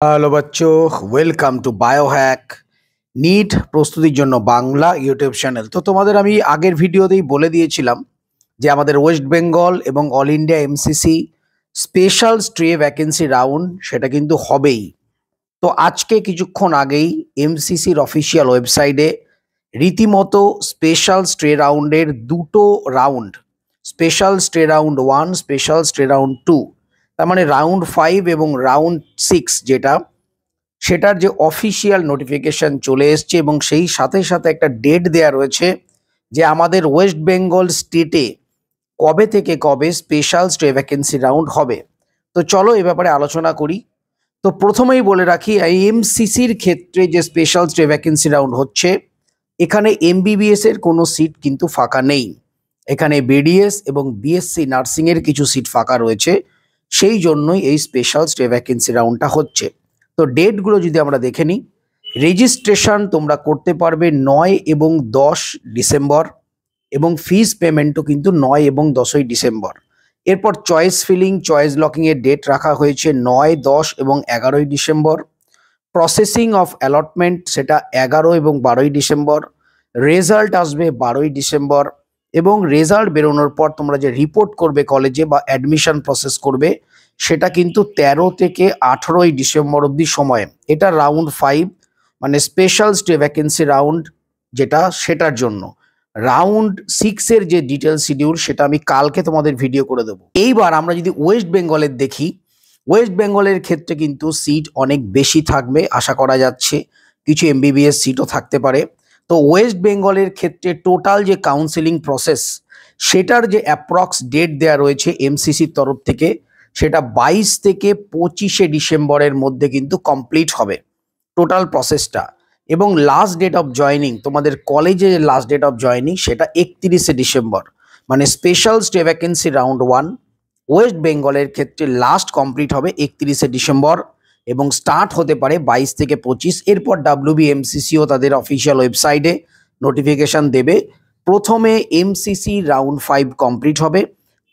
Hello বাচ্চো, welcome to Biohack NEET প্রস্তুতির জন্য বাংলা ইউটিউব চ্যানেল। তো তোমাদের আমি আগের ভিডিওতেই বলে দিয়েছিলাম যে আমাদের ওয়েস্ট বেঙ্গল এবং all India MCC special স্ট্রে vacancy round সেটা কিন্তু হবেই। তো আজকে কিছুক্ষণ আগেই এমসিসির অফিসিয়াল ওয়েবসাইটে রীতিমতো স্পেশাল স্ট্রে রাউন্ডের দুটো round, special স্ট্রে round 1, special স্ট্রে round 2, তার মানে রাউন্ড 5 এবং রাউন্ড 6 যেটা, সেটার যে অফিসিয়াল নোটিফিকেশন চলে এসছে এবং সেই সাথে সাথে একটা ডেট দেয়া রয়েছে যে আমাদের ওয়েস্ট বেঙ্গল স্টেটে কবে থেকে কবে স্পেশাল স্ট্রে ভ্যাকেন্সি রাউন্ড হবে। তো চলো এ ব্যাপারে আলোচনা করি। তো প্রথমেই বলে রাখি, এমসিসির ক্ষেত্রে যে স্পেশাল স্ট্রে ভ্যাকেন্সি রাউন্ড হচ্ছে, এখানে এমবিবিএস এর কোনো সিট কিন্তু ফাঁকা নেই। এখানে বিডিএস এবং বিএসসি নার্সিংয়ের কিছু সিট ফাঁকা রয়েছে, সেই জন্যই এই স্পেশাল স্টে ভ্যাকেন্সি রাউন্ডটা হচ্ছে। তো ডেটগুলো যদি আমরা দেখে নিই, রেজিস্ট্রেশন তোমরা করতে পারবে 9 এবং 10 ডিসেম্বর এবং ফিস পেমেন্টও কিন্তু 9 এবং 10ই ডিসেম্বর। এরপর চয়েস ফিলিং, চয়েস লকিংয়ের ডেট রাখা হয়েছে 9, 10 এবং 11ই ডিসেম্বর। প্রসেসিং অফ অ্যালটমেন্ট সেটা 11 এবং 12ই ডিসেম্বর। রেজাল্ট আসবে 12ই ডিসেম্বর এবং রেজাল্ট বেরোনোর পর তোমরা যে রিপোর্ট করবে কলেজে বা অ্যাডমিশন প্রসেস করবে, সেটা কিন্তু 13 থেকে 18ই ডিসেম্বর অবধি সময়। এটা রাউন্ড 5 মানে স্পেশাল স্টে ভ্যাকেন্সি রাউন্ড যেটা, সেটার জন্য। রাউন্ড 6 এর যে ডিটেল শিডিউল সেটা আমি কালকে তোমাদের ভিডিও করে দেবো। এইবার আমরা যদি ওয়েস্ট বেঙ্গলের দেখি, ওয়েস্ট বেঙ্গলের ক্ষেত্রে কিন্তু সিট অনেক বেশি থাকবে আশা করা যাচ্ছে, কিছু এমবিবিএস সিটও থাকতে পারে। তো ওয়েস্ট বেঙ্গলের ক্ষেত্রে টোটাল যে কাউন্সেলিং প্রসেস, সেটার যে অ্যাপ্রক্স ডেট দেওয়া রয়েছে এমসিসির তরফ থেকে, সেটা 22 থেকে 25শে ডিসেম্বরের মধ্যে কিন্তু কমপ্লিট হবে টোটাল প্রসেসটা। এবং লাস্ট ডেট অফ জয়নিং, তোমাদের কলেজে লাস্ট ডেট অফ জয়নিং সেটা 31শে ডিসেম্বর। মানে special stay vacancy round 1 West বেঙ্গলের ক্ষেত্রে লাস্ট কমপ্লিট হবে 31শে ডিসেম্বর এবং স্টার্ট হতে পারে 22 থেকে 25। এরপর ডাব্লিউবিএমসিসিও তাদের অফিসিয়াল ওয়েবসাইটে নোটিফিকেশান দেবে। প্রথমে এমসিসি রাউন্ড 5 কমপ্লিট হবে,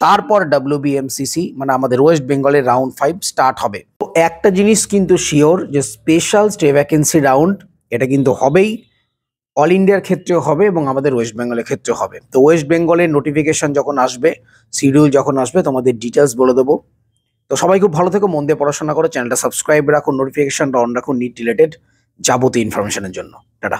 তারপর ডাব্লিউবিএমসিসি মানে আমাদের ওয়েস্ট বেঙ্গলের রাউন্ড 5 স্টার্ট হবে। তো একটা জিনিস কিন্তু শিওর যে স্পেশাল স্টে ভ্যাকেন্সি রাউন্ড এটা কিন্তু হবেই, অল ইন্ডিয়ার ক্ষেত্রেও হবে এবং আমাদের ওয়েস্ট বেঙ্গলের ক্ষেত্রেও হবে। তো ওয়েস্ট বেঙ্গলের নোটিফিকেশন যখন আসবে, শিডিউল যখন আসবে, তোমাদের ডিটেলস বলে দেবো। তো সবাই খুব ভালো থেকো, মন দিয়ে পড়াশোনা করো, চ্যানেলটা সাবস্ক্রাইব রাখুন, নোটিফিকেশনটা অন রাখুন নিট রিলেটেড যাবতীয় ইনফরমেশনের জন্য। টাটা।